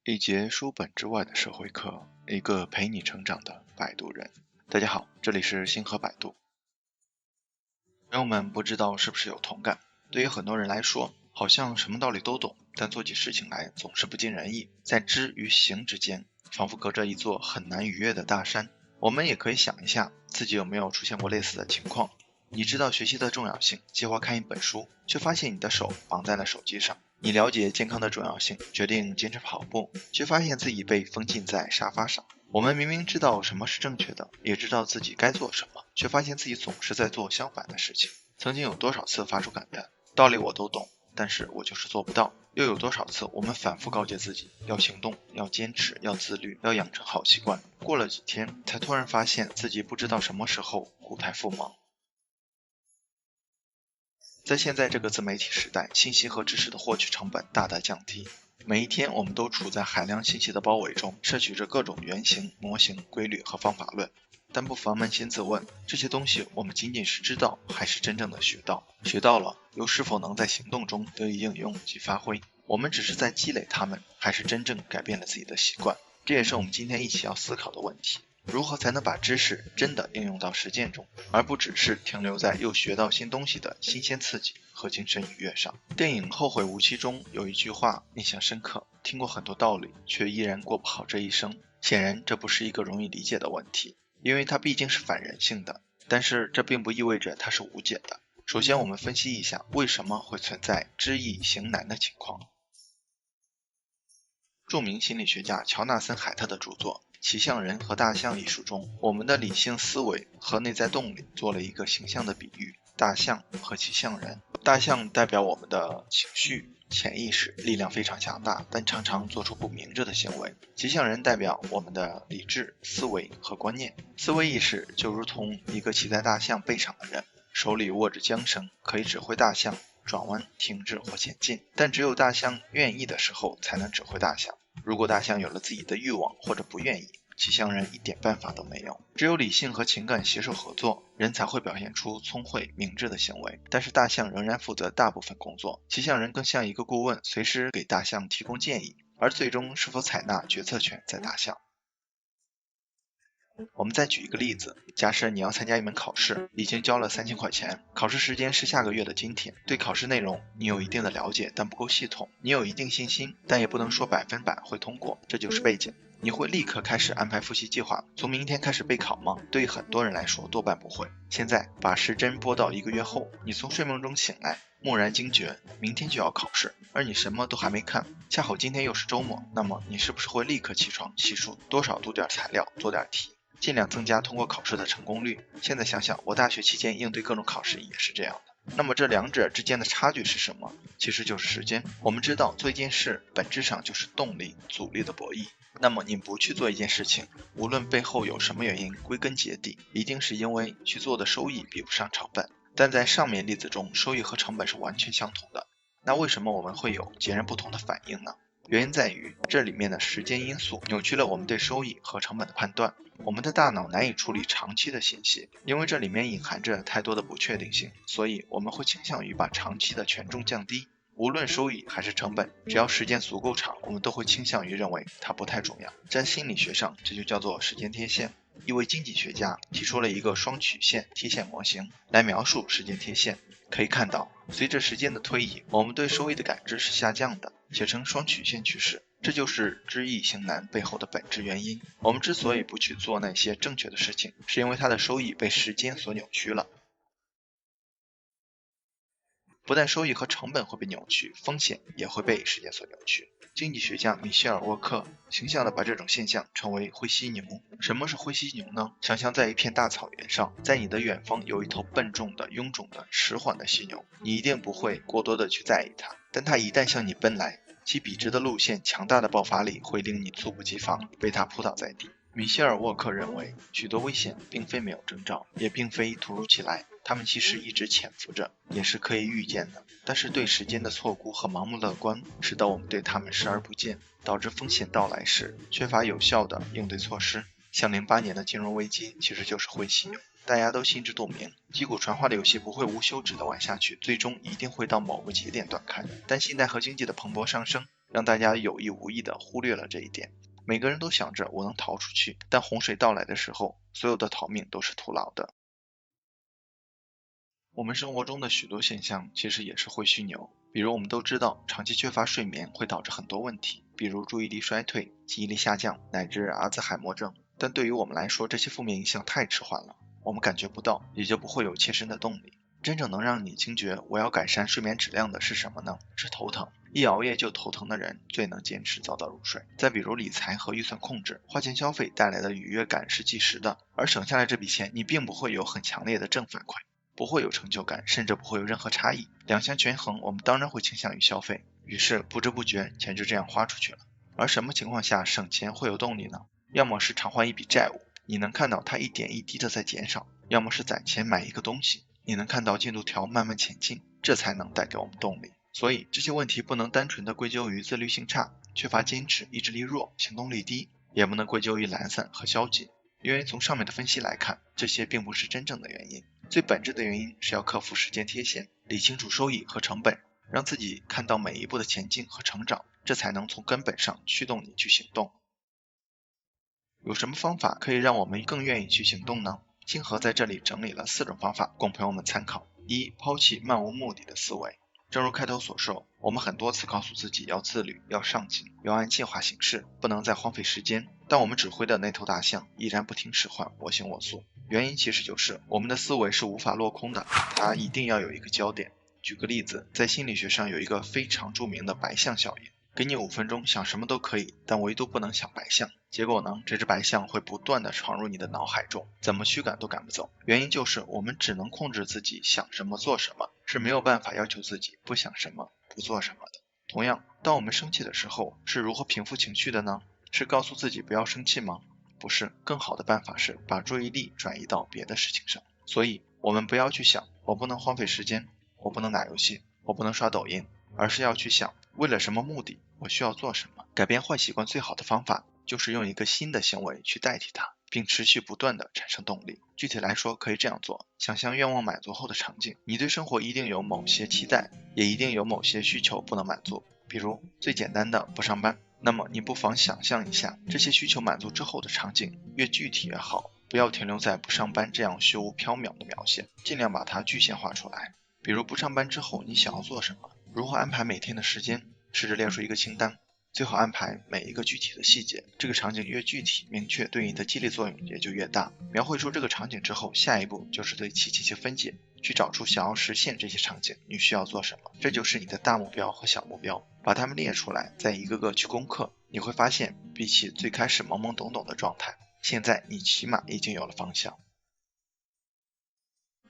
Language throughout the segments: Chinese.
一节书本之外的社会课，一个陪你成长的摆渡人。大家好，这里是星河摆渡。朋友们不知道是不是有同感？对于很多人来说，好像什么道理都懂，但做起事情来总是不尽人意，在知与行之间，仿佛隔着一座很难逾越的大山。我们也可以想一下，自己有没有出现过类似的情况？你知道学习的重要性，计划看一本书，却发现你的手绑在了手机上。你了解健康的重要性，决定坚持跑步，却发现自己被封禁在沙发上。我们明明知道什么是正确的，也知道自己该做什么，却发现自己总是在做相反的事情。曾经有多少次发出感叹，道理我都懂，但是我就是做不到。又有多少次我们反复告诫自己要行动，要坚持，要自律，要养成好习惯。过了几天，才突然发现自己不知道什么时候故态复萌。在现在这个自媒体时代，信息和知识的获取成本大大降低。每一天，我们都处在海量信息的包围中，摄取着各种原型、模型、规律和方法论。但不妨扪心自问，这些东西我们仅仅是知道，还是真正的学到？学到了，又是否能在行动中得以应用及发挥？我们只是在积累它们，还是真正改变了自己的习惯？这也是我们今天一起要思考的问题。如何才能把知识真的应用到实践中，而不只是停留在又学到新东西的新鲜刺激和精神愉悦上？电影《后会无期》中有一句话印象深刻，听过很多道理，却依然过不好这一生。显然这不是一个容易理解的问题，因为它毕竟是反人性的，但是这并不意味着它是无解的。首先我们分析一下为什么会存在知易行难的情况。著名心理学家乔纳森·海特的著作《骑象人和大象》一书中，我们的理性思维和内在动力做了一个形象的比喻：大象和骑象人。大象代表我们的情绪、潜意识，力量非常强大，但常常做出不明智的行为。骑象人代表我们的理智、思维和观念。思维意识就如同一个骑在大象背上的人，手里握着缰绳，可以指挥大象转弯、停滞或前进，但只有大象愿意的时候才能指挥大象。如果大象有了自己的欲望或者不愿意，骑象人一点办法都没有。只有理性和情感携手合作，人才会表现出聪慧明智的行为。但是大象仍然负责大部分工作，骑象人更像一个顾问，随时给大象提供建议，而最终是否采纳决策权在大象。我们再举一个例子，假设你要参加一门考试，已经交了3000块钱，考试时间是下个月的今天，对考试内容你有一定的了解，但不够系统，你有一定信心，但也不能说100%会通过，这就是背景。你会立刻开始安排复习计划，从明天开始备考吗？对于很多人来说，多半不会。现在把时针拨到1个月后，你从睡梦中醒来，蓦然惊觉，明天就要考试，而你什么都还没看，恰好今天又是周末，那么你是不是会立刻起床细数多少读点材料，做点题，尽量增加通过考试的成功率？现在想想，我大学期间应对各种考试也是这样的。那么这两者之间的差距是什么？其实就是时间。我们知道做一件事本质上就是动力、阻力的博弈。那么你不去做一件事情，无论背后有什么原因，归根结底一定是因为去做的收益比不上成本。但在上面例子中，收益和成本是完全相同的。那为什么我们会有截然不同的反应呢？原因在于这里面的时间因素扭曲了我们对收益和成本的判断。我们的大脑难以处理长期的信息，因为这里面隐含着太多的不确定性，所以我们会倾向于把长期的权重降低。无论收益还是成本，只要时间足够长，我们都会倾向于认为它不太重要。在心理学上，这就叫做时间贴现。一位经济学家提出了一个双曲线贴现模型来描述时间贴现。可以看到，随着时间的推移，我们对收益的感知是下降的，写成双曲线趋势。这就是知易行难背后的本质原因。我们之所以不去做那些正确的事情，是因为它的收益被时间所扭曲了。不但收益和成本会被扭曲，风险也会被时间所扭曲。经济学家米歇尔·沃克形象地把这种现象称为灰犀牛。什么是灰犀牛呢？想象在一片大草原上，在你的远方有一头笨重的、臃肿的、迟缓的犀牛，你一定不会过多的去在意它，但它一旦向你奔来，其笔直的路线、强大的爆发力会令你猝不及防，被它扑倒在地。米歇尔·沃克认为，许多危险并非没有征兆，也并非突如其来，它们其实一直潜伏着，也是可以预见的。但是对时间的错估和盲目乐观，使得我们对它们视而不见，导致风险到来时缺乏有效的应对措施。像08年的金融危机其实就是灰犀牛，大家都心知肚明，击鼓传花的游戏不会无休止的玩下去，最终一定会到某个节点断开。但现代和经济的蓬勃上升，让大家有意无意地忽略了这一点。每个人都想着我能逃出去，但洪水到来的时候，所有的逃命都是徒劳的。我们生活中的许多现象其实也是会虚牛，比如我们都知道长期缺乏睡眠会导致很多问题，比如注意力衰退、记忆力下降乃至阿兹海默症，但对于我们来说，这些负面影响太迟缓了，我们感觉不到，也就不会有切身的动力。真正能让你惊觉我要改善睡眠质量的是什么呢？是头疼。一熬夜就头疼的人最能坚持早早入睡。再比如理财和预算控制，花钱消费带来的愉悦感是即时的，而省下来这笔钱你并不会有很强烈的正反馈，不会有成就感，甚至不会有任何差异。两相权衡，我们当然会倾向于消费，于是不知不觉钱就这样花出去了。而什么情况下省钱会有动力呢？要么是偿还一笔债务，你能看到它一点一滴的在减少，要么是攒钱买一个东西，你能看到进度条慢慢前进，这才能带给我们动力。所以这些问题不能单纯的归咎于自律性差、缺乏坚持、意志力弱、行动力低，也不能归咎于懒散和消极，因为从上面的分析来看，这些并不是真正的原因。最本质的原因是要克服时间贴现，理清楚收益和成本，让自己看到每一步的前进和成长，这才能从根本上驱动你去行动。有什么方法可以让我们更愿意去行动呢？星河在这里整理了4种方法供朋友们参考。一、抛弃漫无目的的思维。正如开头所说，我们很多次告诉自己要自律、要上进、要按计划行事，不能再荒废时间，但我们指挥的那头大象依然不听使唤，我行我素。原因其实就是我们的思维是无法落空的，它一定要有一个焦点。举个例子，在心理学上有一个非常著名的白象效应，给你5分钟想什么都可以，但唯独不能想白象。结果呢，这只白象会不断的闯入你的脑海中，怎么驱赶都赶不走。原因就是我们只能控制自己想什么做什么，是没有办法要求自己不想什么不做什么的。同样，当我们生气的时候，是如何平复情绪的呢？是告诉自己不要生气吗？不是，更好的办法是把注意力转移到别的事情上。所以我们不要去想我不能荒废时间，我不能打游戏，我不能刷抖音，而是要去想为了什么目的，我需要做什么。改变坏习惯最好的方法就是用一个新的行为去代替它，并持续不断的产生动力。具体来说可以这样做，想象愿望满足后的场景，你对生活一定有某些期待，也一定有某些需求不能满足，比如最简单的不上班。那么你不妨想象一下这些需求满足之后的场景，越具体越好，不要停留在不上班这样虚无缥缈的描写，尽量把它具象化出来。比如不上班之后你想要做什么，如何安排每天的时间，试着列出一个清单，最好安排每一个具体的细节，这个场景越具体明确，对你的激励作用也就越大。描绘出这个场景之后，下一步就是对其进行分解，去找出想要实现这些场景你需要做什么，这就是你的大目标和小目标，把它们列出来，再一个个去攻克。你会发现比起最开始懵懵懂懂的状态，现在你起码已经有了方向。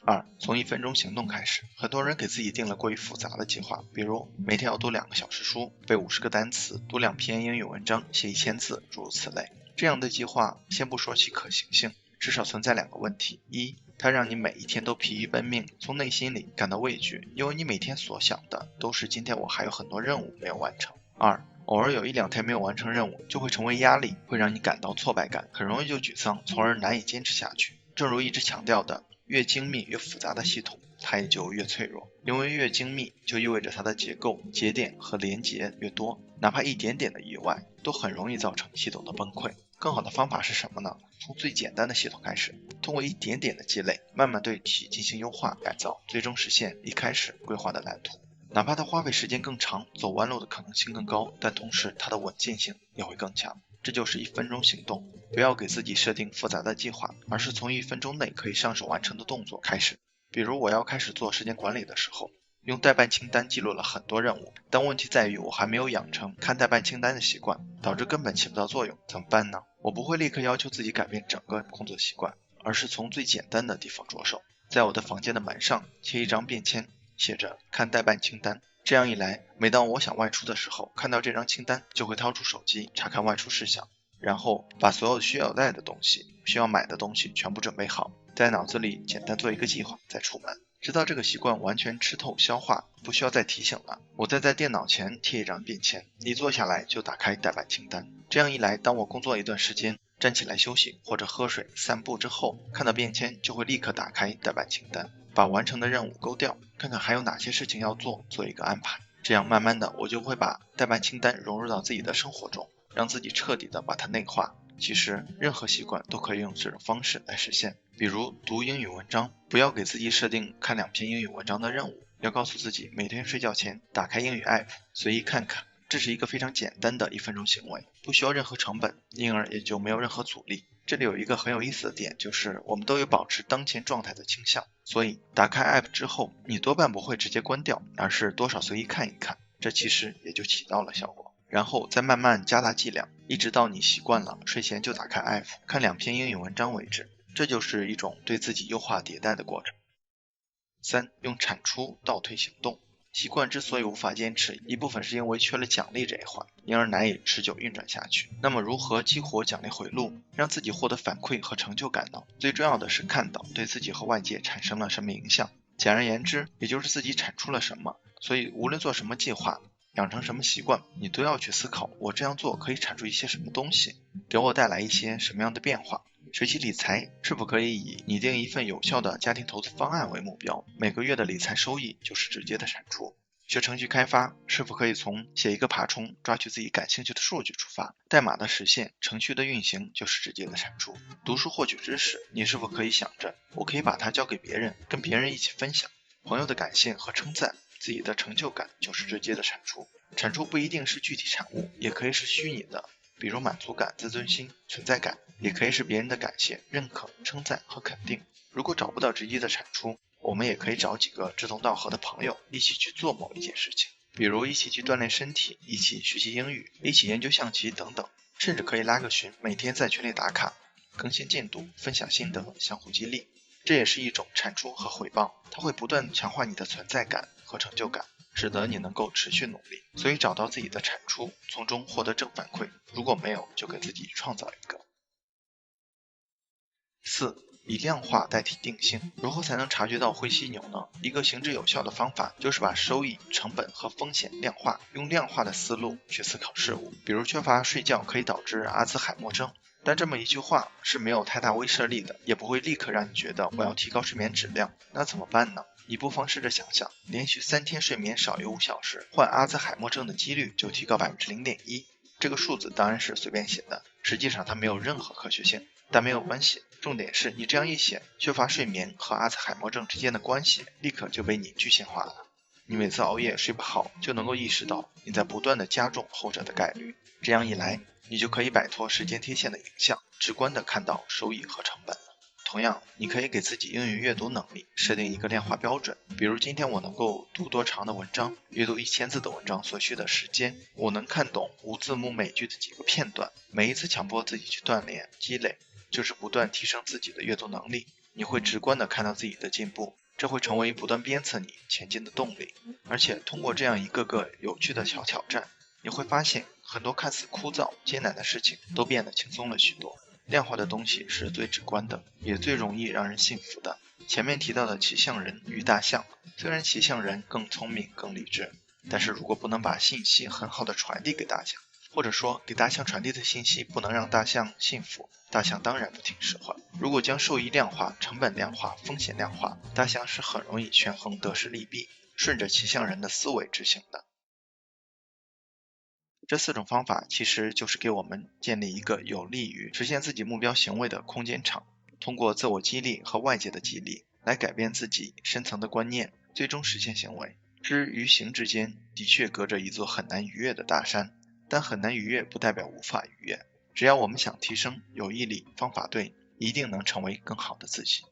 2. 从1分钟行动开始。很多人给自己定了过于复杂的计划，比如每天要读2个小时书，背50个单词，读2篇英语文章，写1000字，诸如此类。这样的计划先不说其可行性，至少存在2个问题。一，它让你每一天都疲于奔命，从内心里感到畏惧，因为你每天所想的都是今天我还有很多任务没有完成。2. 偶尔有1-2天没有完成任务，就会成为压力，会让你感到挫败感，很容易就沮丧，从而难以坚持下去。正如一直强调的，越精密越复杂的系统，它也就越脆弱，因为越精密就意味着它的结构、节点和连结越多，哪怕一点点的意外都很容易造成系统的崩溃。更好的方法是什么呢？从最简单的系统开始，通过一点点的积累，慢慢对其进行优化改造，最终实现一开始规划的蓝图。哪怕它花费时间更长，走弯路的可能性更高，但同时它的稳健性也会更强。这就是1分钟行动，不要给自己设定复杂的计划，而是从1分钟内可以上手完成的动作开始。比如我要开始做时间管理的时候，用待办清单记录了很多任务，但问题在于我还没有养成看待办清单的习惯，导致根本起不到作用，怎么办呢？我不会立刻要求自己改变整个工作习惯，而是从最简单的地方着手，在我的房间的门上贴一张便签，写着看待办清单。这样一来，每当我想外出的时候，看到这张清单就会掏出手机查看外出事项，然后把所有需要带的东西、需要买的东西全部准备好，在脑子里简单做一个计划再出门。直到这个习惯完全吃透消化，不需要再提醒了，我再在电脑前贴一张便签，一坐下来就打开待办清单。这样一来，当我工作一段时间，站起来休息或者喝水散步之后，看到便签就会立刻打开待办清单，把完成的任务勾掉，看看还有哪些事情要做，做一个安排。这样慢慢的我就会把待办清单融入到自己的生活中，让自己彻底的把它内化。其实任何习惯都可以用这种方式来实现，比如读英语文章，不要给自己设定看2篇英语文章的任务，要告诉自己每天睡觉前打开英语 app 随意看看，这是一个非常简单的1分钟行为，不需要任何成本，因而也就没有任何阻力。这里有一个很有意思的点，就是我们都有保持当前状态的倾向，所以打开 app 之后，你多半不会直接关掉，而是多少随意看一看，这其实也就起到了效果。然后再慢慢加大剂量，一直到你习惯了睡前就打开 app 看2篇英语文章为止，这就是一种对自己优化迭代的过程。3. 用产出倒推行动。习惯之所以无法坚持，一部分是因为缺了奖励这一环，因而难以持久运转下去。那么如何激活奖励回路，让自己获得反馈和成就感呢？最重要的是看到对自己和外界产生了什么影响，简而言之，也就是自己产出了什么。所以无论做什么计划，养成什么习惯，你都要去思考，我这样做可以产出一些什么东西，给我带来一些什么样的变化。学习理财是否可以以拟定一份有效的家庭投资方案为目标，每个月的理财收益就是直接的产出。学程序开发是否可以从写一个爬虫抓取自己感兴趣的数据出发，代码的实现，程序的运行就是直接的产出。读书获取知识，你是否可以想着我可以把它交给别人，跟别人一起分享，朋友的感谢和称赞，自己的成就感就是直接的产出。产出不一定是具体产物，也可以是虚拟的，比如满足感、自尊心、存在感，也可以是别人的感谢、认可、称赞和肯定。如果找不到直接的产出，我们也可以找几个志同道合的朋友一起去做某一件事情，比如一起去锻炼身体，一起学习英语，一起研究象棋等等，甚至可以拉个群，每天在群里打卡，更新进度，分享心得，相互激励。这也是一种产出和回报，它会不断强化你的存在感和成就感，使得你能够持续努力。所以找到自己的产出，从中获得正反馈，如果没有，就给自己创造一个。4. 以量化代替定性。如何才能察觉到灰犀牛呢？一个行之有效的方法就是把收益、成本和风险量化，用量化的思路去思考事物。比如缺乏睡觉可以导致阿兹海默症，但这么一句话是没有太大威慑力的，也不会立刻让你觉得我要提高睡眠质量。那怎么办呢？你不妨试着想想，连续3天睡眠少于5小时，患阿兹海默症的几率就提高 0.1%。这个数字当然是随便写的，实际上它没有任何科学性，但没有关系，重点是你这样一写，缺乏睡眠和阿兹海默症之间的关系立刻就被你具象化了。你每次熬夜睡不好，就能够意识到你在不断的加重后者的概率，这样一来，你就可以摆脱时间贴现的影响，直观的看到收益和成本了。同样，你可以给自己英语阅读能力设定一个量化标准，比如今天我能够读多长的文章，阅读1000字的文章所需的时间，我能看懂无字幕美剧的几个片段。每一次强迫自己去锻炼积累，就是不断提升自己的阅读能力，你会直观的看到自己的进步，这会成为不断鞭策你前进的动力。而且通过这样一个个有趣的小挑战，你会发现很多看似枯燥艰难的事情都变得轻松了许多。量化的东西是最直观的，也最容易让人信服的。前面提到的骑象人与大象，虽然骑象人更聪明更理智，但是如果不能把信息很好的传递给大象，或者说给大象传递的信息不能让大象信服，大象当然不听使唤。如果将收益量化、成本量化、风险量化，大象是很容易权衡得失利弊，顺着骑象人的思维执行的。这4种方法其实就是给我们建立一个有利于实现自己目标行为的空间场，通过自我激励和外界的激励来改变自己深层的观念，最终实现行为。知与行之间的确隔着一座很难逾越的大山，但很难逾越不代表无法逾越，只要我们想提升，有毅力，方法对，一定能成为更好的自己。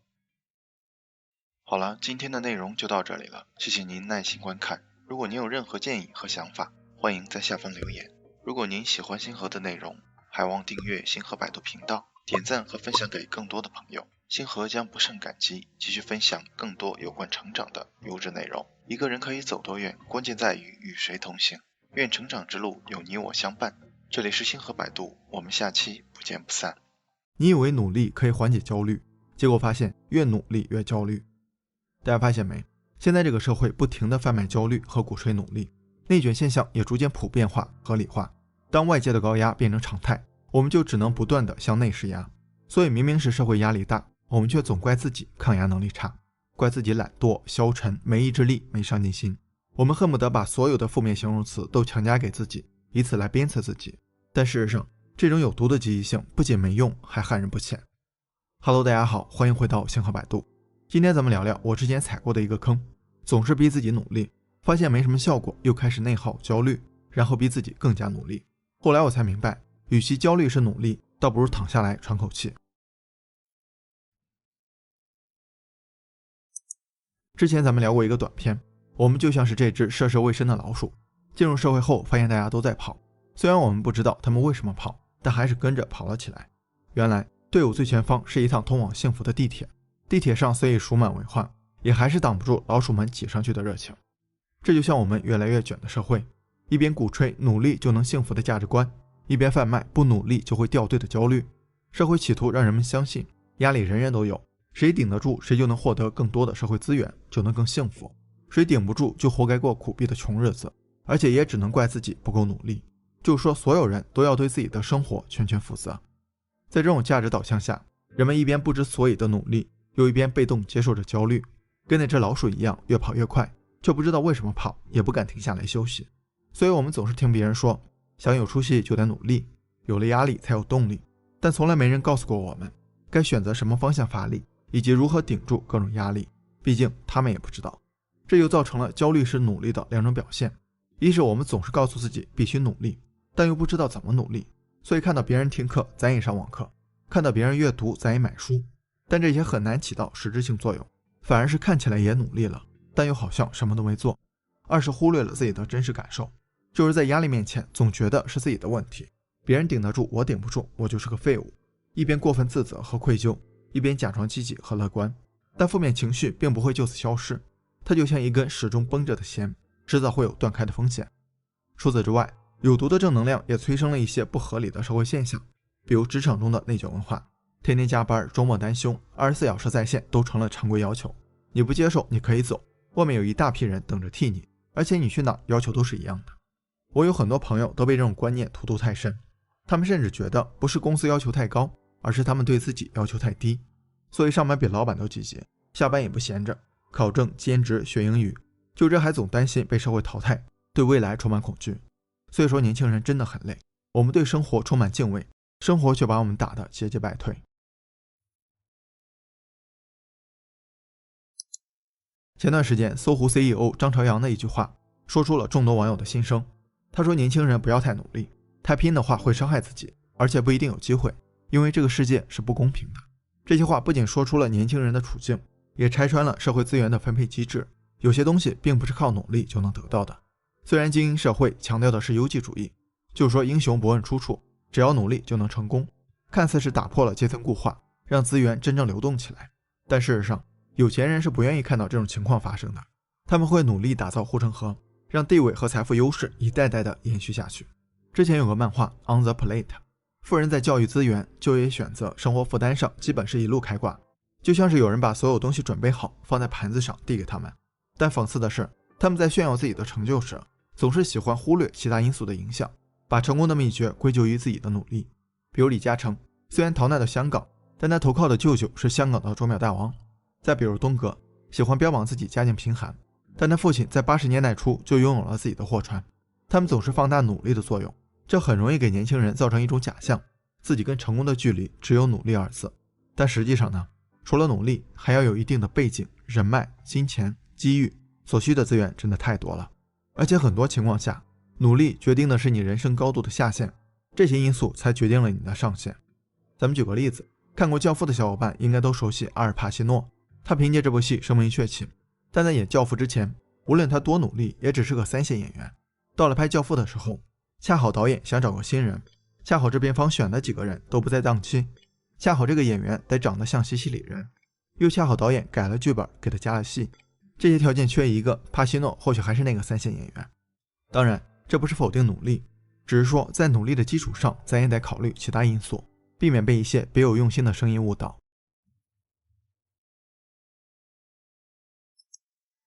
好了，今天的内容就到这里了，谢谢您耐心观看。如果您有任何建议和想法，欢迎在下方留言。如果您喜欢星河的内容，还望订阅星河百度频道，点赞和分享给更多的朋友。星河将不胜感激，继续分享更多有关成长的优质内容。一个人可以走多远，关键在于与谁同行。愿成长之路有你我相伴。这里是星河百度，我们下期不见不散。你以为努力可以缓解焦虑，结果发现越努力越焦虑。大家发现没？现在这个社会不停地贩卖焦虑和鼓吹努力，内卷现象也逐渐普遍化、合理化。当外界的高压变成常态，我们就只能不断地向内施压。所以明明是社会压力大，我们却总怪自己抗压能力差，怪自己懒惰、消沉、没意志力、没上进心。我们恨不得把所有的负面形容词都强加给自己，以此来鞭策自己。但事实上，这种有毒的积极性不仅没用，还害人不浅。Hello， 大家好，欢迎回到星河百度。今天咱们聊聊我之前踩过的一个坑，总是逼自己努力，发现没什么效果，又开始内耗焦虑，然后逼自己更加努力。后来我才明白，与其焦虑是努力，倒不如躺下来喘口气。之前咱们聊过一个短片，我们就像是这只涉世未深的老鼠，进入社会后发现大家都在跑，虽然我们不知道他们为什么跑，但还是跟着跑了起来。原来队伍最前方是一趟通往幸福的地铁，地铁上虽已鼠满为患，也还是挡不住老鼠们挤上去的热情。这就像我们越来越卷的社会，一边鼓吹努力就能幸福的价值观，一边贩卖不努力就会掉队的焦虑。社会企图让人们相信压力人人都有，谁顶得住谁就能获得更多的社会资源，就能更幸福，谁顶不住就活该过苦逼的穷日子，而且也只能怪自己不够努力，就说所有人都要对自己的生活全权负责。在这种价值导向下，人们一边不知所以的努力，又一边被动接受着焦虑，跟那只老鼠一样越跑越快，却不知道为什么跑，也不敢停下来休息。所以我们总是听别人说，想有出息就得努力，有了压力才有动力，但从来没人告诉过我们该选择什么方向发力，以及如何顶住各种压力，毕竟他们也不知道。这就造成了焦虑是努力的两种表现，一是我们总是告诉自己必须努力，但又不知道怎么努力，所以看到别人听课咱也上网课，看到别人阅读咱也买书，但这些很难起到实质性作用，反而是看起来也努力了，但又好像什么都没做。二是忽略了自己的真实感受，就是在压力面前总觉得是自己的问题，别人顶得住我顶不住，我就是个废物，一边过分自责和愧疚，一边假装积极和乐观。但负面情绪并不会就此消失，它就像一根始终绷着的弦，迟早会有断开的风险。除此之外，有毒的正能量也催生了一些不合理的社会现象，比如职场中的内卷文化，天天加班，周末单休，24小时在线都成了常规要求。你不接受你可以走，外面有一大批人等着替你，而且你去哪要求都是一样的。我有很多朋友都被这种观念荼毒太深，他们甚至觉得不是公司要求太高，而是他们对自己要求太低，所以上班比老板都积极，下班也不闲着，考证、兼职、学英语，就这还总担心被社会淘汰，对未来充满恐惧。所以说年轻人真的很累，我们对生活充满敬畏，生活却把我们打得节节败退。前段时间搜狐 CEO 张朝阳的一句话说出了众多网友的心声，他说年轻人不要太努力，太拼的话会伤害自己，而且不一定有机会，因为这个世界是不公平的。这些话不仅说出了年轻人的处境，也拆穿了社会资源的分配机制，有些东西并不是靠努力就能得到的。虽然精英社会强调的是优绩主义，就是说英雄不问出处，只要努力就能成功，看似是打破了阶层固化，让资源真正流动起来，但事实上有钱人是不愿意看到这种情况发生的，他们会努力打造护城河，让地位和财富优势一代代的延续下去。之前有个漫画 On the Plate， 富人在教育资源、就业选择、生活负担上基本是一路开挂，就像是有人把所有东西准备好放在盘子上递给他们，但讽刺的是他们在炫耀自己的成就时，总是喜欢忽略其他因素的影响，把成功的秘诀归咎于自己的努力。比如李嘉诚，虽然逃难到香港，但他投靠的舅舅是香港的钟表大王。再比如东哥，喜欢标榜自己家境贫寒，但他父亲在80年代初就拥有了自己的货船。他们总是放大努力的作用，这很容易给年轻人造成一种假象，自己跟成功的距离只有努力二字。但实际上呢，除了努力，还要有一定的背景、人脉、金钱、机遇，所需的资源真的太多了。而且很多情况下，努力决定的是你人生高度的下限，这些因素才决定了你的上限。咱们举个例子，看过《教父》的小伙伴应该都熟悉阿尔帕西诺，他凭借这部戏声名鹊起，但在演《教父》之前，无论他多努力，也只是个3线演员。到了拍《教父》的时候，恰好导演想找个新人，恰好制片方选的几个人都不在档期，恰好这个演员得长得像西西里人，又恰好导演改了剧本给他加了戏，这些条件缺一个，帕西诺或许还是那个3线演员。当然这不是否定努力，只是说在努力的基础上，咱也得考虑其他因素，避免被一些别有用心的声音误导。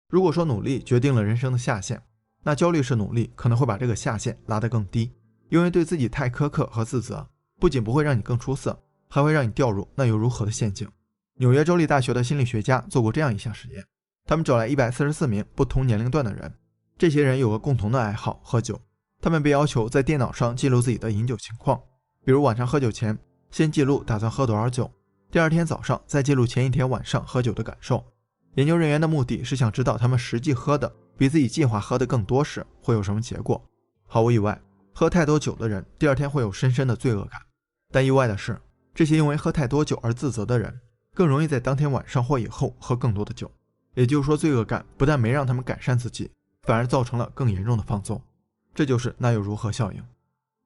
如果说努力决定了人生的下限，那焦虑式努力可能会把这个下限拉得更低，因为对自己太苛刻和自责，不仅不会让你更出色，还会让你掉入那又如何的陷阱。纽约州立大学的心理学家做过这样一项实验，他们找来144名不同年龄段的人，这些人有个共同的爱好，喝酒。他们被要求在电脑上记录自己的饮酒情况，比如晚上喝酒前，先记录打算喝多少酒，第二天早上再记录前一天晚上喝酒的感受。研究人员的目的是想知道他们实际喝的比自己计划喝的更多时会有什么结果。毫无意外，喝太多酒的人第二天会有深深的罪恶感，但意外的是，这些因为喝太多酒而自责的人更容易在当天晚上或以后喝更多的酒。也就是说，罪恶感不但没让他们改善自己，反而造成了更严重的放纵。这就是那又如何效应。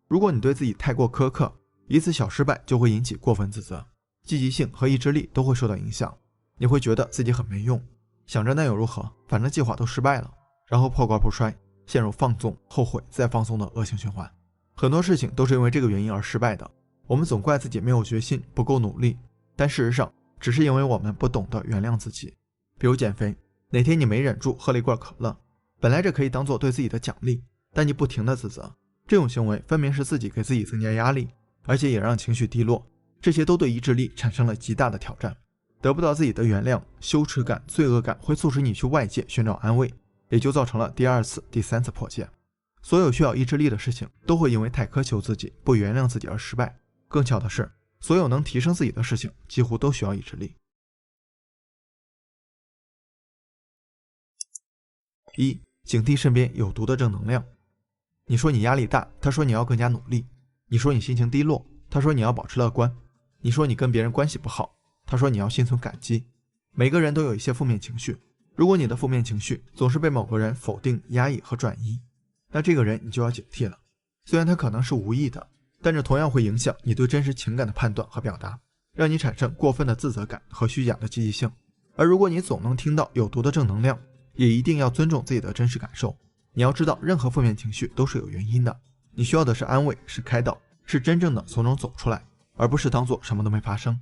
如果你对自己太过苛刻，一次小失败就会引起过分自责，积极性和意志力都会受到影响，你会觉得自己很没用，想着那又如何，反正计划都失败了，然后破罐破摔，陷入放纵、后悔再放纵的恶性循环。很多事情都是因为这个原因而失败的，我们总怪自己没有决心，不够努力，但事实上只是因为我们不懂得原谅自己。比如减肥，哪天你没忍住喝了一罐可乐，本来这可以当做对自己的奖励，但你不停地自责，这种行为分明是自己给自己增加压力，而且也让情绪低落，这些都对意志力产生了极大的挑战。得不到自己的原谅，羞耻感、罪恶感会促使你去外界寻找安慰，也就造成了第二次、第三次破戒。所有需要意志力的事情都会因为太苛求自己、不原谅自己而失败。更巧的是，所有能提升自己的事情几乎都需要意志力。一、警惕身边有毒的正能量。你说你压力大，他说你要更加努力；你说你心情低落，他说你要保持乐观；你说你跟别人关系不好，他说你要心存感激。每个人都有一些负面情绪，如果你的负面情绪总是被某个人否定、压抑和转移，那这个人你就要警惕了。虽然他可能是无意的，但这同样会影响你对真实情感的判断和表达，让你产生过分的自责感和虚假的积极性。而如果你总能听到有毒的正能量，也一定要尊重自己的真实感受。你要知道，任何负面情绪都是有原因的，你需要的是安慰，是开导，是真正的从中走出来，而不是当做什么都没发生。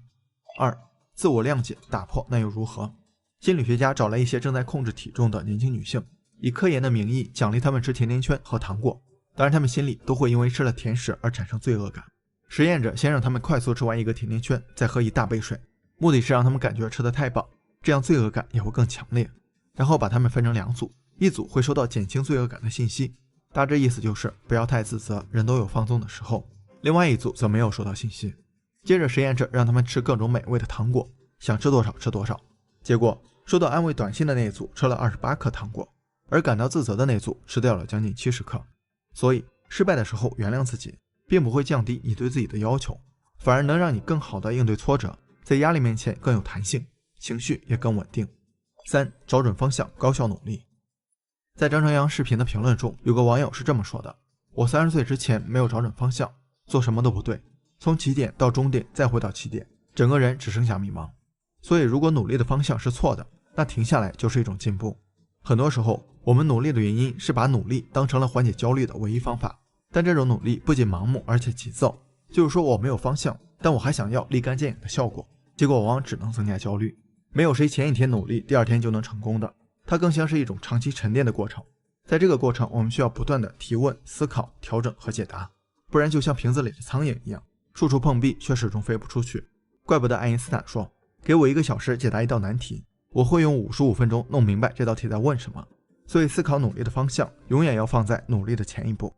二、自我谅解打破那又如何。心理学家找来一些正在控制体重的年轻女性，以科研的名义奖励她们吃甜甜圈和糖果，当然她们心里都会因为吃了甜食而产生罪恶感。实验者先让她们快速吃完一个甜甜圈，再喝一大杯水，目的是让她们感觉吃得太饱，这样罪恶感也会更强烈。然后把她们分成两组，一组会收到减轻罪恶感的信息，大致意思就是不要太自责，人都有放纵的时候。另外一组则没有收到信息。接着实验者让他们吃各种美味的糖果，想吃多少吃多少。结果收到安慰短信的那组吃了28克糖果，而感到自责的那组吃掉了将近70克。所以失败的时候原谅自己，并不会降低你对自己的要求，反而能让你更好地应对挫折，在压力面前更有弹性，情绪也更稳定。三、找准方向，高效努力。在张朝阳视频的评论中，有个网友是这么说的：我30岁之前没有找准方向，做什么都不对，从起点到终点再回到起点，整个人只剩下迷茫。所以如果努力的方向是错的，那停下来就是一种进步。很多时候我们努力的原因是把努力当成了缓解焦虑的唯一方法，但这种努力不仅盲目而且急躁，就是说我没有方向，但我还想要立竿见影的效果，结果往往只能增加焦虑。没有谁前一天努力第二天就能成功的，它更像是一种长期沉淀的过程。在这个过程，我们需要不断的提问、思考、调整和解答，不然就像瓶子里的苍蝇一样，处处碰壁却始终飞不出去。怪不得爱因斯坦说，给我1个小时解答一道难题，我会用55分钟弄明白这道题在问什么。所以思考努力的方向永远要放在努力的前一步。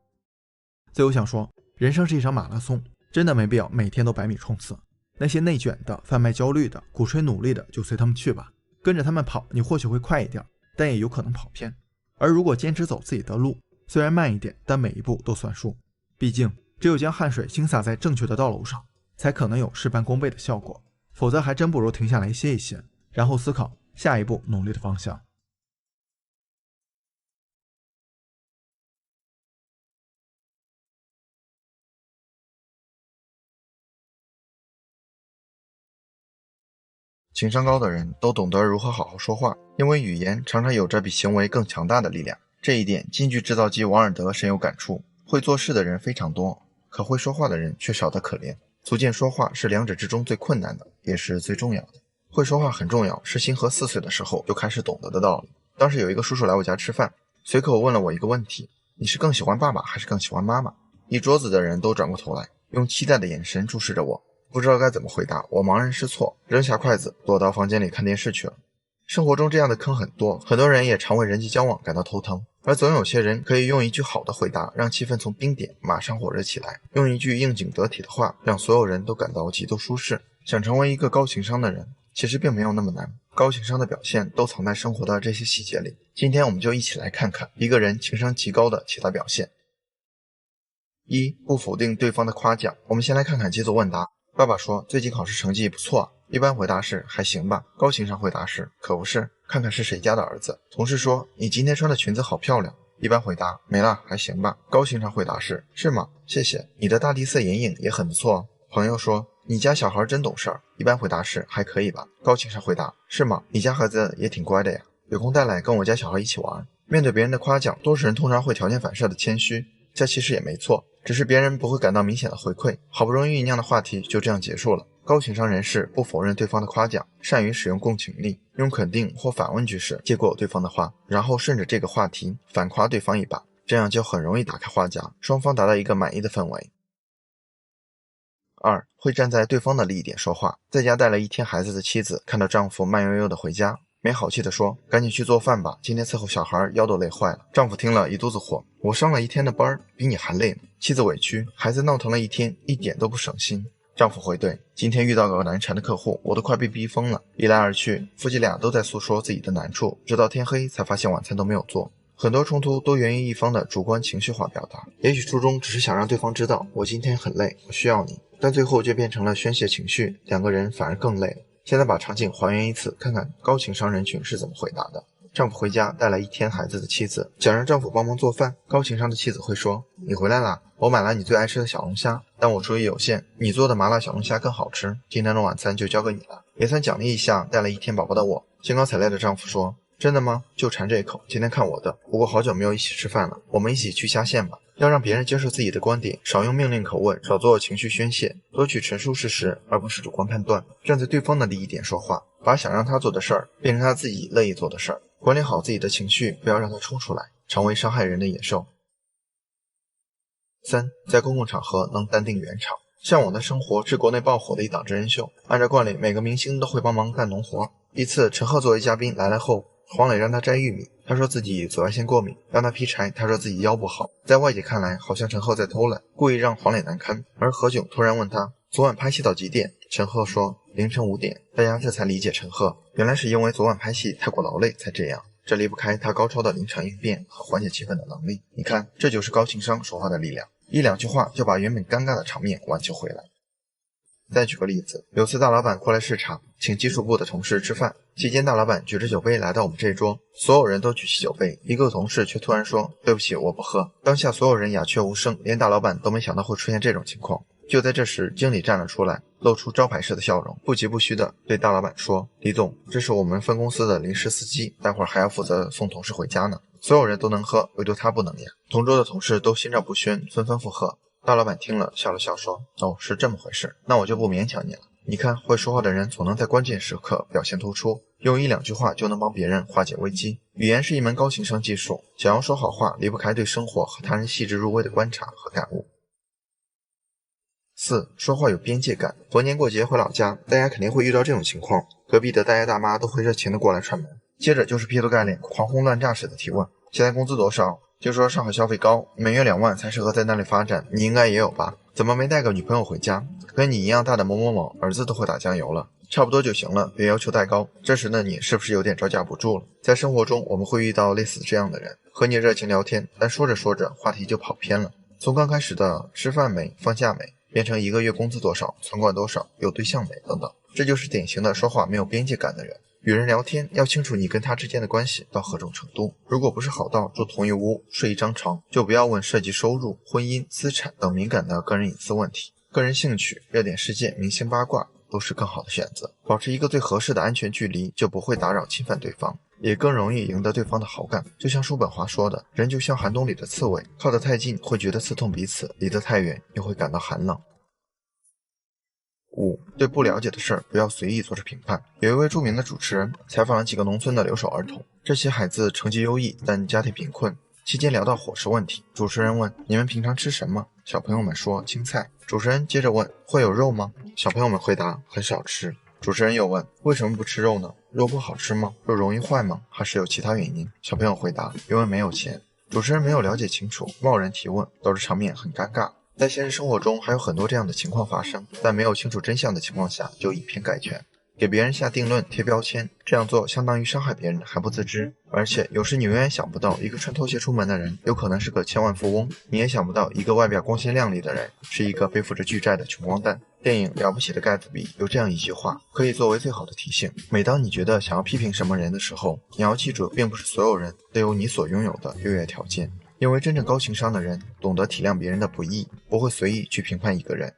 最后想说，人生是一场马拉松，真的没必要每天都100米冲刺。那些内卷的、贩卖焦虑的、鼓吹努力的，就随他们去吧，跟着他们跑，你或许会快一点，但也有可能跑偏。而如果坚持走自己的路，虽然慢一点，但每一步都算数。毕竟只有将汗水倾洒在正确的道路上，才可能有事半功倍的效果，否则还真不如停下来歇一歇，然后思考下一步努力的方向。情商高的人都懂得如何好好说话，因为语言常常有着比行为更强大的力量。这一点京剧制造机王尔德深有感触。会做事的人非常多，可会说话的人却少得可怜。足见说话是两者之中最困难的，也是最重要的。会说话很重要，是星河4岁的时候就开始懂得的道理。当时有一个叔叔来我家吃饭，随口问了我一个问题：你是更喜欢爸爸还是更喜欢妈妈？一桌子的人都转过头来，用期待的眼神注视着我。不知道该怎么回答，我茫然失措，扔下筷子躲到房间里看电视去了。生活中这样的坑很多，很多人也常为人际交往感到头疼。而总有些人可以用一句好的回答让气氛从冰点马上火热起来，用一句应景得体的话让所有人都感到极度舒适。想成为一个高情商的人其实并没有那么难，高情商的表现都藏在生活的这些细节里。今天我们就一起来看看一个人情商极高的其他表现。一、不否定对方的夸奖。我们先来看看机组问答。爸爸说最近考试成绩不错，一般回答是还行吧，高情商回答是可不是，看看是谁家的儿子。同事说你今天穿的裙子好漂亮，一般回答没了，还行吧，高情商回答是吗？谢谢，你的大地色眼影也很不错哦。朋友说你家小孩真懂事儿，一般回答是还可以吧，高情商回答是吗？你家孩子也挺乖的呀，有空带来跟我家小孩一起玩。面对别人的夸奖，多数人通常会条件反射的谦虚，这其实也没错，只是别人不会感到明显的回馈，好不容易酝酿的话题就这样结束了。高情商人士不否认对方的夸奖，善于使用共情力，用肯定或反问句式接过对方的话，然后顺着这个话题反夸对方一把，这样就很容易打开话匣，双方达到一个满意的氛围。二、会站在对方的利益点说话。在家带了一天孩子的妻子看到丈夫慢悠悠的回家，没好气地说赶紧去做饭吧，今天伺候小孩腰都累坏了。丈夫听了一肚子火，我上了一天的班比你还累呢。妻子委屈，孩子闹腾了一天一点都不省心。丈夫回怼，今天遇到个难缠的客户，我都快被逼疯了。一来二去，夫妻俩都在诉说自己的难处，直到天黑才发现晚餐都没有做。很多冲突都源于一方的主观情绪化表达，也许初衷只是想让对方知道我今天很累，我需要你，但最后就变成了宣泄情绪，两个人反而更累了。现在把场景还原一次，看看高情商人群是怎么回答的。丈夫回家带了一天孩子的妻子想让丈夫帮忙做饭，高情商的妻子会说你回来啦，我买了你最爱吃的小龙虾，但我厨艺有限，你做的麻辣小龙虾更好吃，今天的晚餐就交给你了，也算奖励一下带了一天宝宝的我。兴高采烈的丈夫说真的吗？就馋这一口，今天看我的，不过好久没有一起吃饭了，我们一起去下线吧。要让别人接受自己的观点，少用命令口吻，少做情绪宣泄，多去陈述事实，而不是主观判断。站在对方的利益点说话，把想让他做的事儿变成他自己乐意做的事儿，管理好自己的情绪，不要让它冲出来，成为伤害人的野兽。三、在公共场合能淡定圆场。向往的生活是国内爆火的一档真人秀，按照惯例每个明星都会帮忙干农活。一次陈赫作为嘉宾来后，黄磊让他摘玉米，他说自己紫外线过敏，让他劈柴，他说自己腰不好。在外界看来好像陈赫在偷懒，故意让黄磊难堪。而何炅突然问他昨晚拍戏到几点，陈赫说凌晨5点，大家这才理解陈赫原来是因为昨晚拍戏太过劳累才这样，这离不开他高超的临场应变和缓解气氛的能力。你看，这就是高情商说话的力量，一两句话就把原本尴尬的场面挽救回来。再举个例子，有次大老板过来视察，请技术部的同事吃饭，期间大老板举着酒杯来到我们这桌，所有人都举起酒杯，一个同事却突然说对不起我不喝。当下所有人鸦雀无声，连大老板都没想到会出现这种情况。就在这时，经理站了出来，露出招牌式的笑容，不疾不徐地对大老板说，李总，这是我们分公司的临时司机，待会儿还要负责送同事回家呢。所有人都能喝，唯独他不能呀。同桌的同事都心照不宣，纷纷附和。大老板听了笑了笑说，哦，是这么回事，那我就不勉强你了。你看，会说话的人总能在关键时刻表现突出，用一两句话就能帮别人化解危机。语言是一门高情商技术，想要说好话，离不开对生活和他人细致入微的观察和感悟。4. 说话有边界感。逢年过节回老家，大家肯定会遇到这种情况，隔壁的大爷大妈都会热情的过来串门，接着就是劈头盖脸狂轰乱炸式的提问，现在工资多少？就说上海消费高，每月2万才适合在那里发展，你应该也有吧？怎么没带个女朋友回家？跟你一样大的某某某儿子都会打酱油了，差不多就行了，别要求太高。这时的你是不是有点招架不住了？在生活中我们会遇到类似这样的人，和你热情聊天，但说着说着话题就跑偏了，从刚开始的吃饭没、放假没，变成1个月工资多少、存款多少、有对象没等等。这就是典型的说话没有边界感的人。与人聊天要清楚你跟他之间的关系到何种程度，如果不是好到住同一屋、睡一张床，就不要问涉及收入、婚姻、资产等敏感的个人隐私问题。个人兴趣、热点事件、明星八卦都是更好的选择。保持一个最合适的安全距离，就不会打扰侵犯对方，也更容易赢得对方的好感。就像叔本华说的，人就像寒冬里的刺猬，靠得太近会觉得刺痛彼此，离得太远又会感到寒冷。5. 对不了解的事儿不要随意做出评判。有一位著名的主持人采访了几个农村的留守儿童，这些孩子成绩优异，但家庭贫困。期间聊到伙食问题，主持人问你们平常吃什么？小朋友们说青菜。主持人接着问会有肉吗？小朋友们回答很少吃。主持人又问为什么不吃肉呢？肉不好吃吗？肉容易坏吗？还是有其他原因？小朋友回答因为没有钱。主持人没有了解清楚，贸然提问，导致场面很尴尬。在现实生活中还有很多这样的情况发生，在没有清楚真相的情况下就以偏概全，给别人下定论贴标签，这样做相当于伤害别人还不自知。而且有时你永远想不到一个穿拖鞋出门的人有可能是个千万富翁，你也想不到一个外表光鲜亮丽的人是一个背负着巨债的穷光蛋。电影《了不起的盖茨比》有这样一句话，可以作为最好的提醒：每当你觉得想要批评什么人的时候，你要记住，并不是所有人都有你所拥有的优越条件，因为真正高情商的人懂得体谅别人的不易，不会随意去评判一个人。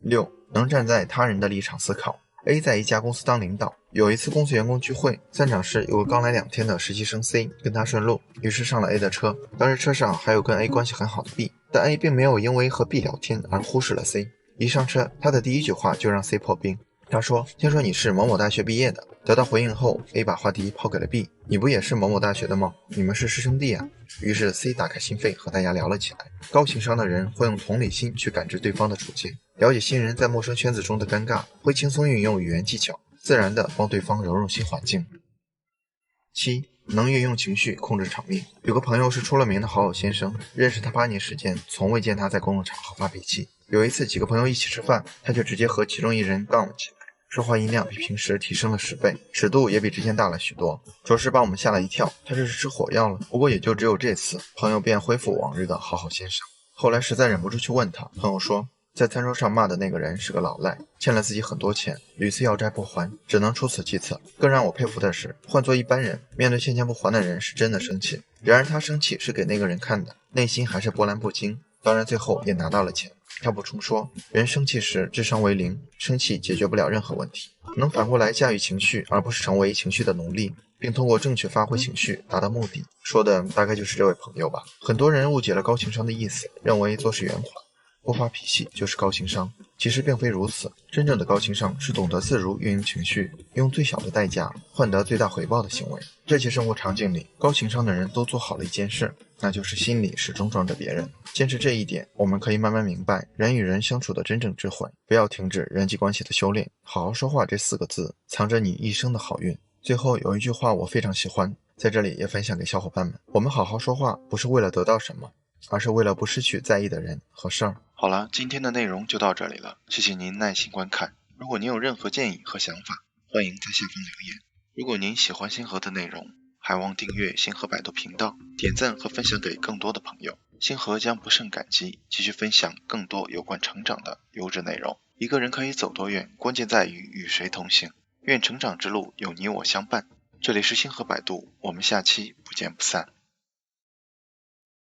6. 能站在他人的立场思考。A 在一家公司当领导，有一次公司员工聚会，散场时有个刚来2天的实习生 C 跟他顺路，于是上了 A 的车。当时车上还有跟 A 关系很好的 B， 但 A 并没有因为和 B 聊天而忽视了 C。 一上车，他的第一句话就让 C 破冰。他说：听说你是某某大学毕业的。得到回应后， A 把话题抛给了 B， 你不也是某某大学的吗？你们是师兄弟啊。于是 C 打开心扉和大家聊了起来。高情商的人会用同理心去感知对方的处境，了解新人在陌生圈子中的尴尬，会轻松运用语言技巧，自然地帮对方融入新环境。7. 能运用情绪控制场面。有个朋友是出了名的好友先生，认识他8年时间，从未见他在公共场合发脾气。有一次几个朋友一起吃饭，他却直接和其中一人杠了起来，说话音量比平时提升了10倍，尺度也比之前大了许多，着实把我们吓了一跳。他这是吃火药了。不过也就只有这次，朋友便恢复往日的好好先生。后来实在忍不住去问他，朋友说在餐桌上骂的那个人是个老赖，欠了自己很多钱，屡次要债不还，只能出此计策。更让我佩服的是，换做一般人，面对欠钱不还的人是真的生气，然而他生气是给那个人看的，内心还是波澜不惊，当然最后也拿到了钱。他补充说，人生气时智商为0，生气解决不了任何问题，能反过来驾驭情绪，而不是成为情绪的奴隶，并通过正确发挥情绪达到目的。说的大概就是这位朋友吧。很多人误解了高情商的意思，认为做事圆滑，不发脾气就是高情商，其实并非如此。真正的高情商是懂得自如运用情绪，用最小的代价换得最大回报的行为。这些生活场景里，高情商的人都做好了一件事，那就是心里始终装着别人。坚持这一点，我们可以慢慢明白人与人相处的真正智慧。不要停止人际关系的修炼，好好说话这4个字藏着你一生的好运。最后有一句话我非常喜欢，在这里也分享给小伙伴们，我们好好说话不是为了得到什么，而是为了不失去在意的人和事儿。好了，今天的内容就到这里了，谢谢您耐心观看。如果您有任何建议和想法，欢迎在下方留言。如果您喜欢星河的内容，还望订阅星河百度频道，点赞和分享给更多的朋友。星河将不胜感激，继续分享更多有关成长的优质内容。一个人可以走多远，关键在于与谁同行。愿成长之路有你我相伴。这里是星河百度，我们下期不见不散。